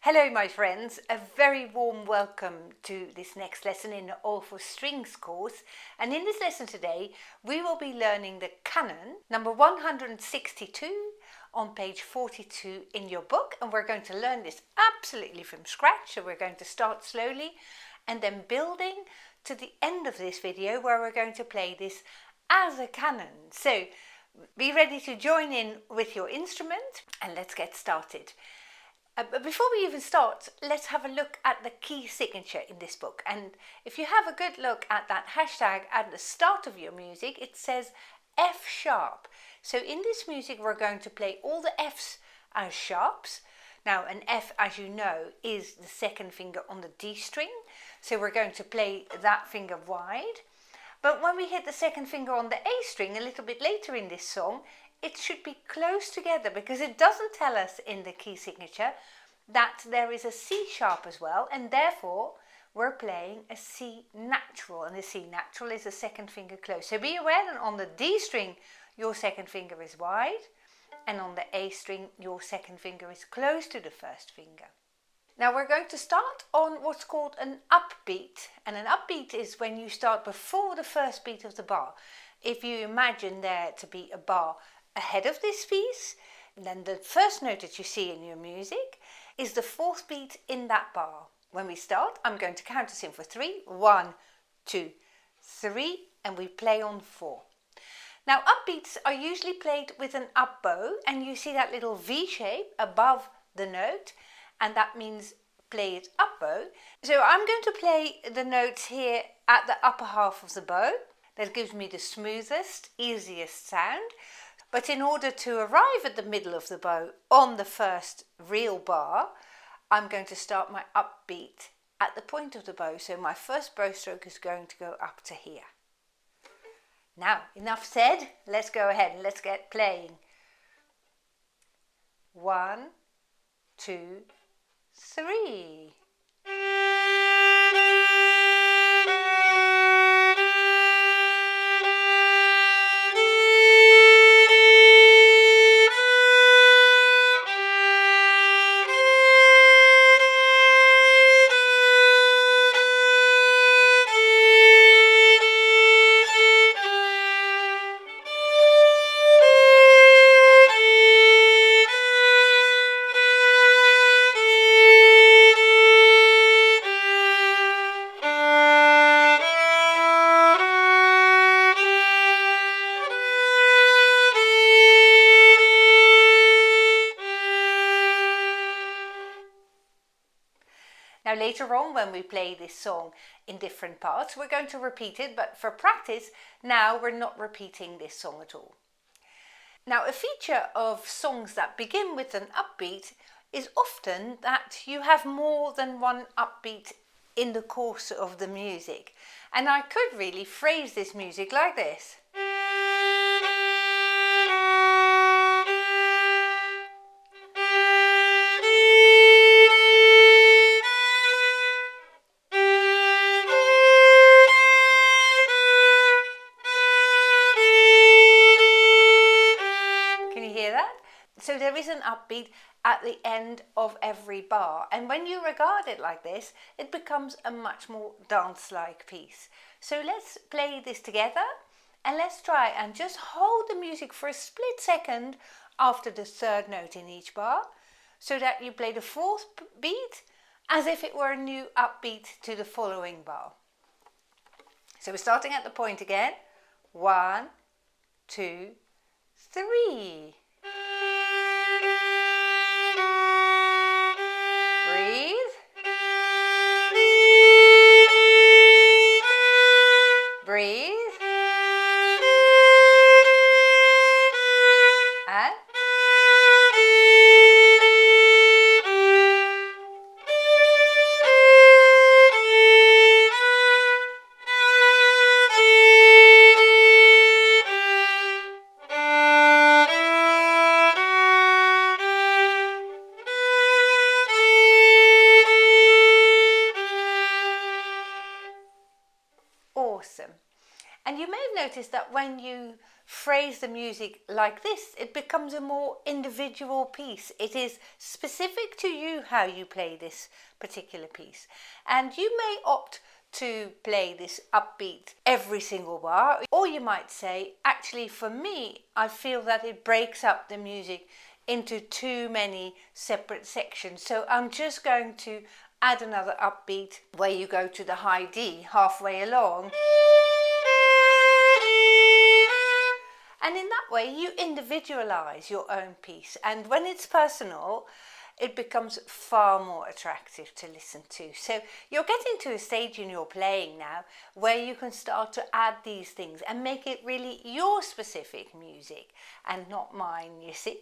Hello my friends, a very warm welcome to this next lesson in the All for Strings course, and in this lesson today we will be learning the Canon number 162 on page 42 in your book, and we're going to learn this absolutely from scratch. So we're going to start slowly and then building to the end of this video where we're going to play this as a canon. So be ready to join in with your instrument and let's get started. But before we even start, let's have a look at the key signature in this book. And if you have a good look at that hashtag at the start of your music, it says F sharp. So in this music, we're going to play all the Fs as sharps. Now, an F, as you know, is the second finger on the D string. So we're going to play that finger wide. But when we hit the second finger on the A string a little bit later in this song, it should be close together because it doesn't tell us in the key signature that there is a C sharp as well, and therefore we're playing a C natural, and the C natural is the second finger close. So be aware that on the D string your second finger is wide, and on the A string your second finger is close to the first finger. Now we're going to start on what's called an upbeat, and an upbeat is when you start before the first beat of the bar. If you imagine there to be a bar ahead of this piece, then the first note that you see in your music is the fourth beat in that bar. When we start, I'm going to count us in for 3. 1, 2, 3, and we play on 4. Now upbeats are usually played with an up bow, and you see that little V shape above the note, and that means play it up bow. So I'm going to play the notes here at the upper half of the bow. That gives me the smoothest, easiest sound. But in order to arrive at the middle of the bow on the first real bar, I'm going to start my upbeat at the point of the bow. So my first bow stroke is going to go up to here. Now, enough said. Let's go ahead and let's get playing. 1, 2, 3. Now later on, when we play this song in different parts, we're going to repeat it, but for practice, now we're not repeating this song at all. Now, a feature of songs that begin with an upbeat is often that you have more than one upbeat in the course of the music. And I could really phrase this music like this. So there is an upbeat at the end of every bar, and when you regard it like this, it becomes a much more dance-like piece. So let's play this together and let's try and just hold the music for a split second after the third note in each bar, so that you play the fourth beat as if it were a new upbeat to the following bar. So we're starting at the point again. 1, 2, 3. Breathe. And awesome. And you may have noticed that when you phrase the music like this, it becomes a more individual piece. It is specific to you how you play this particular piece. And you may opt to play this upbeat every single bar, or you might say, actually for me, I feel that it breaks up the music into too many separate sections. So I'm just going to add another upbeat where you go to the high D halfway along. And in that way, you individualize your own piece. And when it's personal, it becomes far more attractive to listen to. So you're getting to a stage in your playing now where you can start to add these things and make it really your specific music and not mine, you see.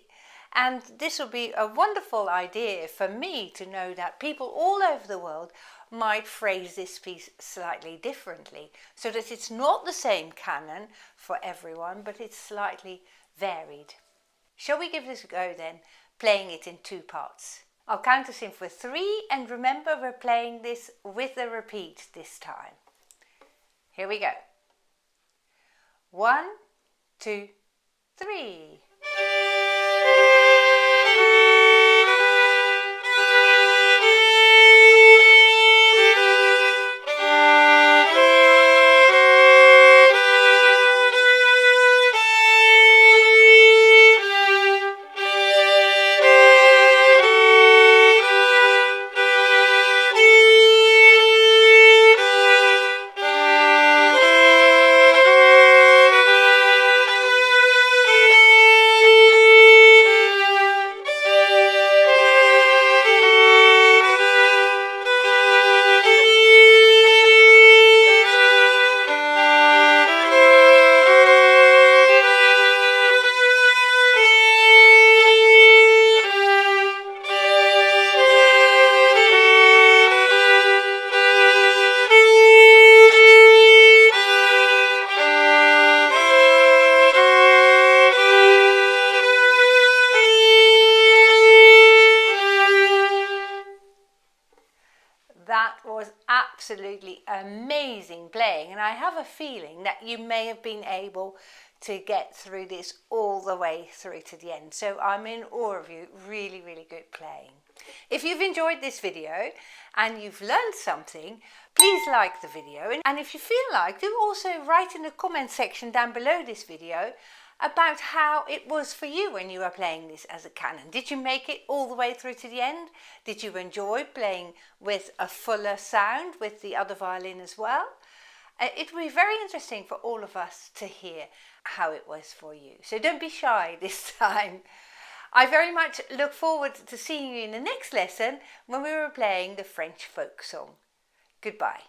And this will be a wonderful idea for me to know that people all over the world might phrase this piece slightly differently, so that it's not the same canon for everyone, but it's slightly varied. Shall we give this a go then, playing it in 2 parts? I'll count us in for 3, and remember we're playing this with a repeat this time. Here we go. 1, 2, 3. That was absolutely amazing playing, and I have a feeling that you may have been able to get through this all the way through to the end. So I'm in awe of you. Really, really good playing. If you've enjoyed this video and you've learned something, please like the video. And if you feel like, do also write in the comment section down below this video about how it was for you when you were playing this as a canon. Did you make it all the way through to the end? Did you enjoy playing with a fuller sound with the other violin as well? It would be very interesting for all of us to hear how it was for you. So don't be shy this time. I very much look forward to seeing you in the next lesson when we were playing the French folk song. Goodbye.